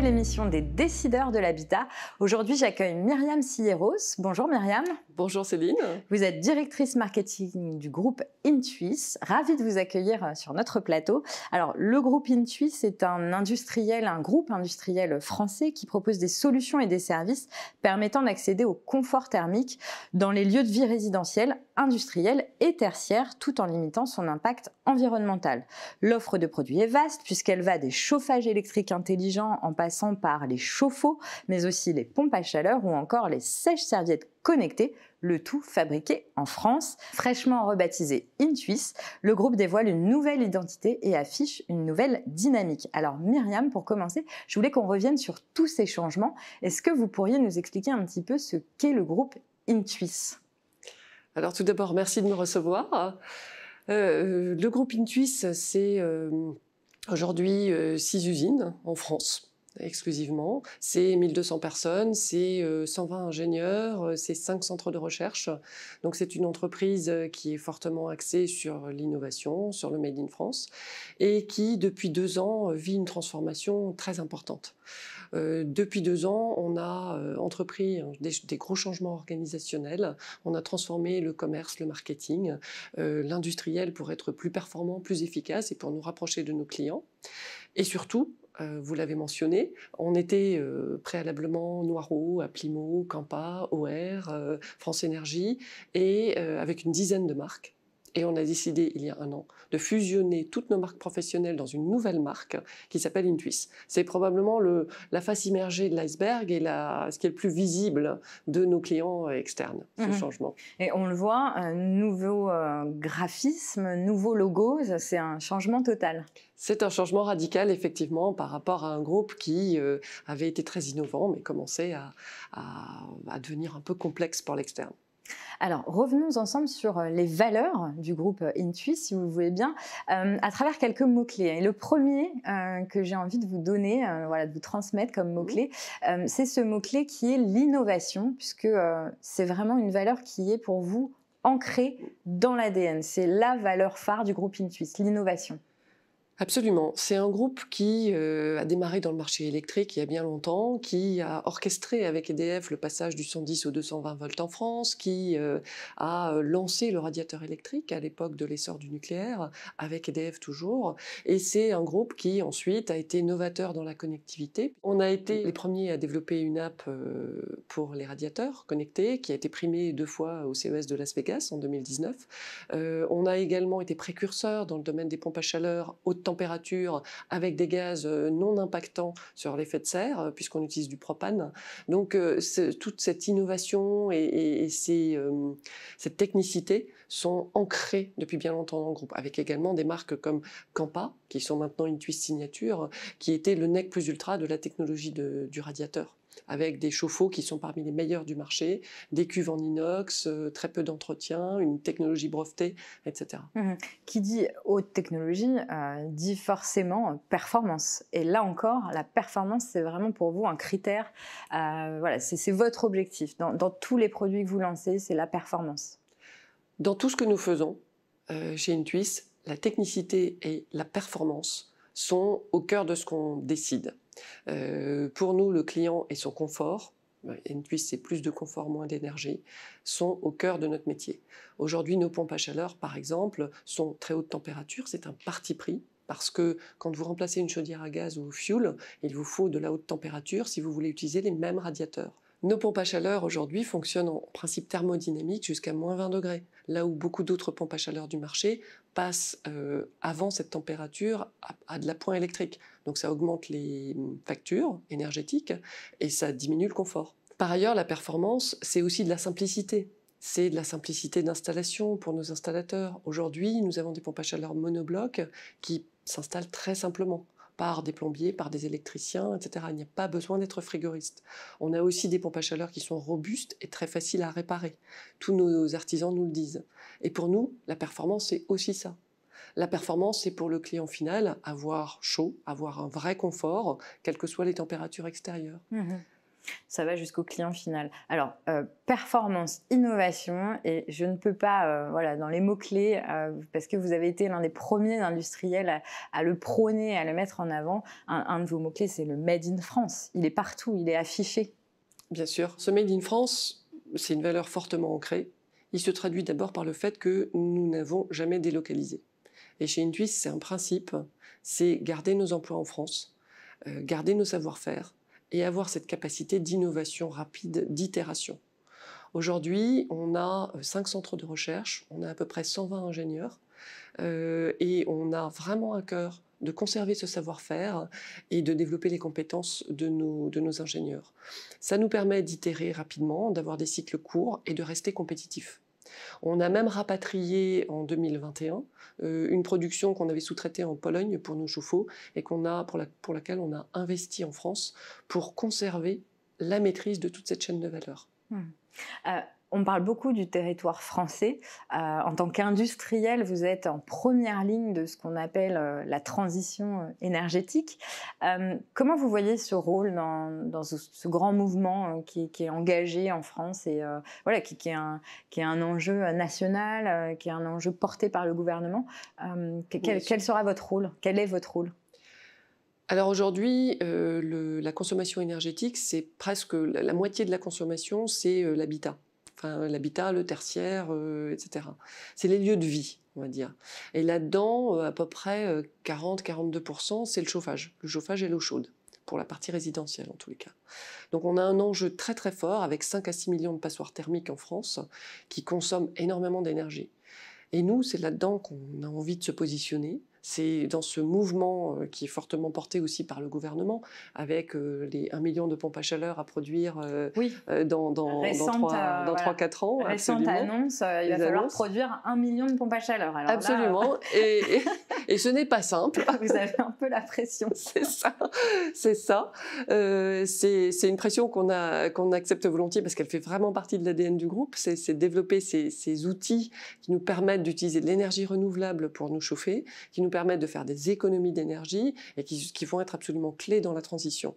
nouvelle émission des décideurs de l'habitat. Aujourd'hui, j'accueille Myriam Silleros. Bonjour Myriam. Bonjour Céline. Vous êtes directrice marketing du groupe Intuis. Ravie de vous accueillir sur notre plateau. Alors, le groupe Intuis est un groupe industriel français qui propose des solutions et des services permettant d'accéder au confort thermique dans les lieux de vie résidentiels, industriels et tertiaires, tout en limitant son impact environnemental. L'offre de produits est vaste puisqu'elle va des chauffages électriques intelligents en passant par les chauffe-eau, mais aussi les pompes à chaleur ou encore les sèches-serviettes connectées, le tout fabriqué en France. Fraîchement rebaptisé Intuis, le groupe dévoile une nouvelle identité et affiche une nouvelle dynamique. Alors Myriam, pour commencer, je voulais qu'on revienne sur tous ces changements. Est-ce que vous pourriez nous expliquer un petit peu ce qu'est le groupe Intuis ? Alors tout d'abord, merci de me recevoir. Le groupe Intuis, c'est aujourd'hui 6 usines en France. Exclusivement. C'est 1200 personnes, c'est 120 ingénieurs, c'est 5 centres de recherche. Donc c'est une entreprise qui est fortement axée sur l'innovation, sur le Made in France, et qui, depuis 2 ans, vit une transformation très importante. Depuis 2 ans, on a entrepris des gros changements organisationnels. On a transformé le commerce, le marketing, l'industriel pour être plus performant, plus efficace et pour nous rapprocher de nos clients. Et surtout, vous l'avez mentionné, on était préalablement Noireau, Applimo, Campa, OR, France Énergie, et avec une dizaine de marques. Et on a décidé, il y a 1 an, de fusionner toutes nos marques professionnelles dans une nouvelle marque qui s'appelle Intuis. C'est probablement la face immergée de l'iceberg et ce qui est le plus visible de nos clients externes, ce changement. Et on le voit, un nouveau graphisme, nouveau logo, c'est un changement total. C'est un changement radical, effectivement, par rapport à un groupe qui avait été très innovant, mais commençait à devenir un peu complexe pour l'externe. Alors, revenons ensemble sur les valeurs du groupe Intuis, si vous voulez bien, à travers quelques mots-clés. Et le premier que j'ai envie de vous donner, de vous transmettre comme mot-clé, c'est ce mot-clé qui est l'innovation, puisque c'est vraiment une valeur qui est pour vous ancrée dans l'ADN. C'est la valeur phare du groupe Intuis, l'innovation. Absolument. C'est un groupe qui a démarré dans le marché électrique il y a bien longtemps, qui a orchestré avec EDF le passage du 110 au 220 volts en France, qui a lancé le radiateur électrique à l'époque de l'essor du nucléaire, avec EDF toujours. Et c'est un groupe qui ensuite a été novateur dans la connectivité. On a été les premiers à développer une app pour les radiateurs connectés, qui a été primée 2 fois au CES de Las Vegas en 2019. On a également été précurseurs dans le domaine des pompes à chaleur haute température avec des gaz non impactants sur l'effet de serre puisqu'on utilise du propane. Donc toute cette innovation et cette technicité sont ancrées depuis bien longtemps dans le groupe, avec également des marques comme Campa, qui sont maintenant Intuis Signature, qui était le nec plus ultra de la technologie du radiateur, avec des chauffe-eau qui sont parmi les meilleurs du marché, des cuves en inox, très peu d'entretien, une technologie brevetée, etc. Qui dit haute technologie dit forcément performance. Et là encore, la performance, c'est vraiment pour vous un critère. C'est votre objectif. Dans tous les produits que vous lancez, c'est la performance. Dans tout ce que nous faisons chez Intuis, la technicité et la performance sont au cœur de ce qu'on décide. Pour nous, le client et son confort, Intuis c'est plus de confort, moins d'énergie, sont au cœur de notre métier. Aujourd'hui, nos pompes à chaleur, par exemple, sont très haute température, c'est un parti pris. Parce que quand vous remplacez une chaudière à gaz ou au fioul, il vous faut de la haute température si vous voulez utiliser les mêmes radiateurs. Nos pompes à chaleur aujourd'hui fonctionnent en principe thermodynamique jusqu'à moins 20 degrés, là où beaucoup d'autres pompes à chaleur du marché passent avant cette température à de la pointe électrique. Donc ça augmente les factures énergétiques et ça diminue le confort. Par ailleurs, la performance, c'est aussi de la simplicité. C'est de la simplicité d'installation pour nos installateurs. Aujourd'hui, nous avons des pompes à chaleur monoblocs qui s'installent très simplement par des plombiers, par des électriciens, etc. Il n'y a pas besoin d'être frigoriste. On a aussi des pompes à chaleur qui sont robustes et très faciles à réparer. Tous nos artisans nous le disent. Et pour nous, la performance, c'est aussi ça. La performance, c'est pour le client final avoir chaud, avoir un vrai confort, quelles que soient les températures extérieures. Ça va jusqu'au client final. Alors, performance, innovation, et je ne peux pas, voilà, dans les mots-clés, parce que vous avez été l'un des premiers industriels à le prôner, à le mettre en avant, un de vos mots-clés, c'est le Made in France. Il est partout, il est affiché. Bien sûr, ce Made in France, c'est une valeur fortement ancrée. Il se traduit d'abord par le fait que nous n'avons jamais délocalisé. Et chez Intuis, c'est un principe, c'est garder nos emplois en France, garder nos savoir-faire et avoir cette capacité d'innovation rapide, d'itération. Aujourd'hui, on a 5 centres de recherche, on a à peu près 120 ingénieurs et on a vraiment à cœur de conserver ce savoir-faire et de développer les compétences de nos ingénieurs. Ça nous permet d'itérer rapidement, d'avoir des cycles courts et de rester compétitifs. On a même rapatrié en 2021 une production qu'on avait sous-traitée en Pologne pour nos chauffe-eau et pour laquelle on a investi en France pour conserver la maîtrise de toute cette chaîne de valeur. On parle beaucoup du territoire français. En tant qu'industriel, vous êtes en première ligne de ce qu'on appelle la transition énergétique. Comment vous voyez ce rôle dans ce grand mouvement qui est engagé en France et voilà, qui est un enjeu national, qui est un enjeu porté par le gouvernement. Quel sera votre rôle? Quel est votre rôle? Alors aujourd'hui, la consommation énergétique, c'est presque la moitié de la consommation, c'est l'habitat. Enfin, l'habitat, le tertiaire, etc. C'est les lieux de vie, on va dire. Et là-dedans, à peu près 40-42%, c'est le chauffage et l'eau chaude, pour la partie résidentielle en tous les cas. Donc on a un enjeu très très fort avec 5 à 6 millions de passoires thermiques en France qui consomment énormément d'énergie. Et nous, c'est là-dedans qu'on a envie de se positionner. C'est dans ce mouvement qui est fortement porté aussi par le gouvernement, avec les 1 million de pompes à chaleur à produire dans 3-4 ans. Récente annonce, il va falloir produire 1 million de pompes à chaleur. Alors absolument, là, et ce n'est pas simple. Vous avez un peu la pression. C'est ça, c'est ça. C'est une pression qu'on accepte volontiers parce qu'elle fait vraiment partie de l'ADN du groupe. C'est développer ces outils qui nous permettent d'utiliser de l'énergie renouvelable pour nous chauffer, qui nous permettent de faire des économies d'énergie et qui vont être absolument clés dans la transition.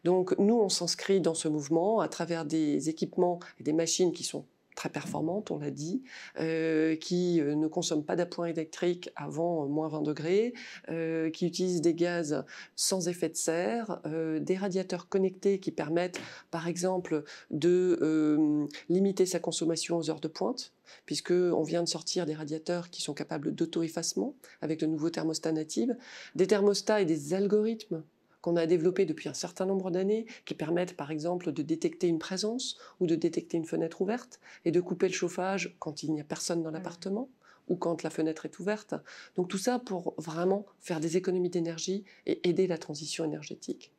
Donc nous, on s'inscrit dans ce mouvement à travers des équipements et des machines qui sont très performantes, on l'a dit, qui ne consomment pas d'appoint électrique avant moins 20 degrés, qui utilisent des gaz sans effet de serre, des radiateurs connectés qui permettent, par exemple, de limiter sa consommation aux heures de pointe, puisqu'on vient de sortir des radiateurs qui sont capables d'auto-effacement avec de nouveaux thermostats natifs, des thermostats et des algorithmes qu'on a développés depuis un certain nombre d'années, qui permettent par exemple de détecter une présence ou de détecter une fenêtre ouverte et de couper le chauffage quand il n'y a personne dans l'appartement ou quand la fenêtre est ouverte. Donc tout ça pour vraiment faire des économies d'énergie et aider la transition énergétique.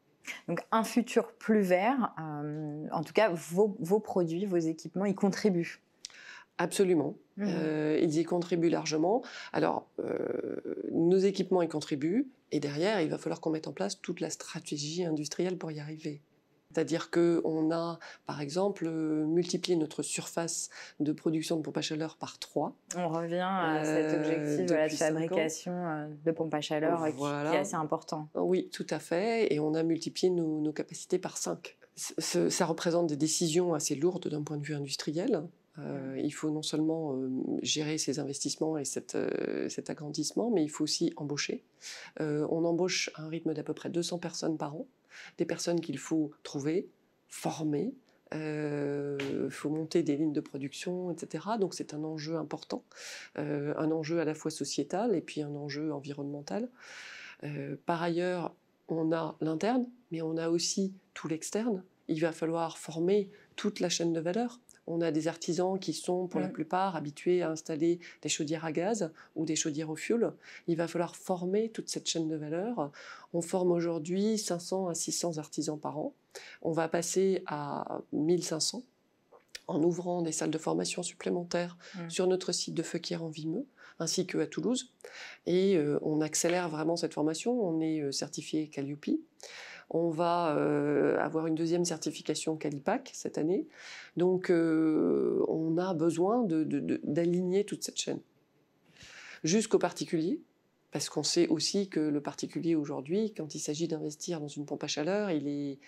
Donc un futur plus vert, en tout cas vos produits, vos équipements y contribuent. Absolument, ils y contribuent largement. Alors, nos équipements y contribuent, et derrière, il va falloir qu'on mette en place toute la stratégie industrielle pour y arriver. C'est-à-dire qu'on a, par exemple, multiplié notre surface de production de pompes à chaleur par 3. On revient à cet objectif de la fabrication de pompes à chaleur qui est assez important. Oui, tout à fait, et on a multiplié nos capacités par 5. Ça représente des décisions assez lourdes d'un point de vue industriel. Il faut non seulement gérer ces investissements et cet agrandissement, mais il faut aussi embaucher. On embauche à un rythme d'à peu près 200 personnes par an, des personnes qu'il faut trouver, former, il faut monter des lignes de production, etc. Donc c'est un enjeu important, un enjeu à la fois sociétal et puis un enjeu environnemental. Par ailleurs, on a l'interne, mais on a aussi tout l'externe. Il va falloir former toute la chaîne de valeur. On a des artisans qui sont, pour la plupart, habitués à installer des chaudières à gaz ou des chaudières au fioul. Il va falloir former toute cette chaîne de valeur. On forme aujourd'hui 500 à 600 artisans par an. On va passer à 1500 en ouvrant des salles de formation supplémentaires sur notre site de Feuquières en Vimeux, ainsi qu'à Toulouse. Et on accélère vraiment cette formation. On est certifié Calliope. On va avoir une deuxième certification Calipac cette année. Donc, on a besoin d'aligner toute cette chaîne. Jusqu'au particulier, parce qu'on sait aussi que le particulier aujourd'hui, quand il s'agit d'investir dans une pompe à chaleur, il est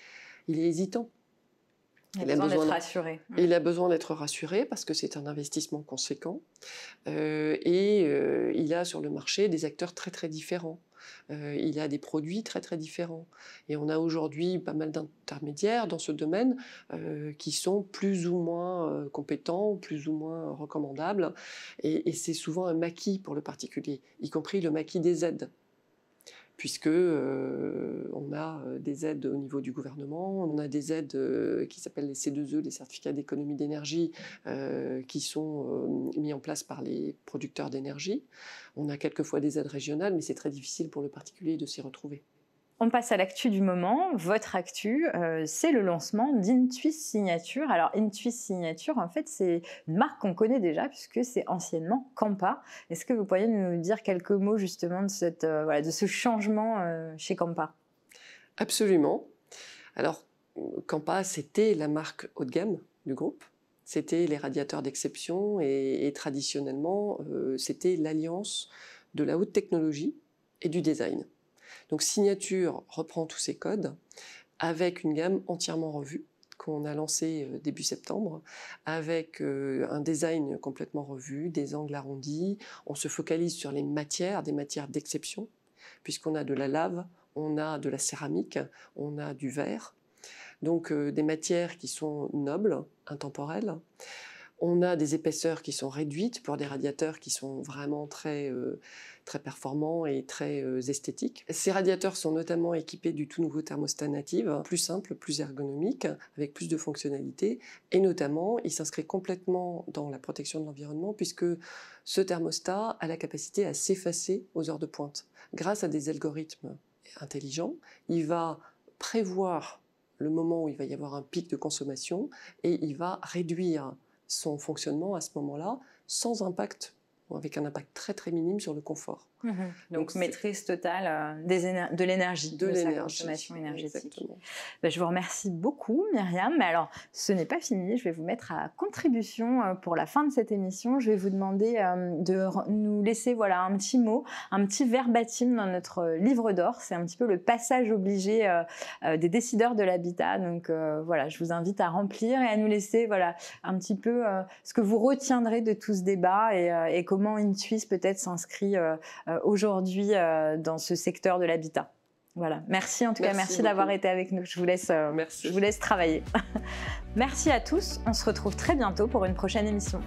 hésitant. Il a besoin d'être rassuré. Il a besoin d'être rassuré parce que c'est un investissement conséquent il a sur le marché des acteurs très très différents. Il a des produits très très différents. Et on a aujourd'hui pas mal d'intermédiaires dans ce domaine qui sont plus ou moins compétents, plus ou moins recommandables. Et c'est souvent un maquis pour le particulier, y compris le maquis des aides. Puisque on a des aides au niveau du gouvernement, on a des aides qui s'appellent les C2E, les certificats d'économie d'énergie, qui sont mis en place par les producteurs d'énergie. On a quelquefois des aides régionales, mais c'est très difficile pour le particulier de s'y retrouver. On passe à l'actu du moment. Votre actu, c'est le lancement d'Intuis Signature. Alors, Intuis Signature, en fait, c'est une marque qu'on connaît déjà puisque c'est anciennement Campa. Est-ce que vous pourriez nous dire quelques mots justement de, de ce changement chez Campa? Absolument. Alors, Campa, c'était la marque haut de gamme du groupe. C'était les radiateurs d'exception et traditionnellement, c'était l'alliance de la haute technologie et du design. Donc Signature reprend tous ces codes avec une gamme entièrement revue qu'on a lancée début septembre, avec un design complètement revu, des angles arrondis. On se focalise sur les matières, des matières d'exception, puisqu'on a de la lave, on a de la céramique, on a du verre. Donc des matières qui sont nobles, intemporelles. On a des épaisseurs qui sont réduites pour des radiateurs qui sont vraiment très performants et très esthétiques. Ces radiateurs sont notamment équipés du tout nouveau thermostat Native, plus simple, plus ergonomique, avec plus de fonctionnalités. Et notamment, il s'inscrit complètement dans la protection de l'environnement puisque ce thermostat a la capacité à s'effacer aux heures de pointe. Grâce à des algorithmes intelligents, il va prévoir le moment où il va y avoir un pic de consommation et il va réduire son fonctionnement à ce moment-là sans impact ou avec un impact très très minime sur le confort. Donc maîtrise totale de l'énergie, de sa consommation énergétique. Je vous remercie beaucoup Myriam, mais alors ce n'est pas fini, je vais vous mettre à contribution pour la fin de cette émission. Je vais vous demander de nous laisser un petit mot, un petit verbatim dans notre livre d'or. C'est un petit peu le passage obligé des décideurs de l'habitat. Donc je vous invite à remplir et à nous laisser un petit peu ce que vous retiendrez de tout ce débat et comment Intuis peut-être s'inscrit aujourd'hui dans ce secteur de l'habitat. Voilà. Merci en tout cas, merci d'avoir été avec nous. Je vous laisse travailler. Merci à tous. On se retrouve très bientôt pour une prochaine émission.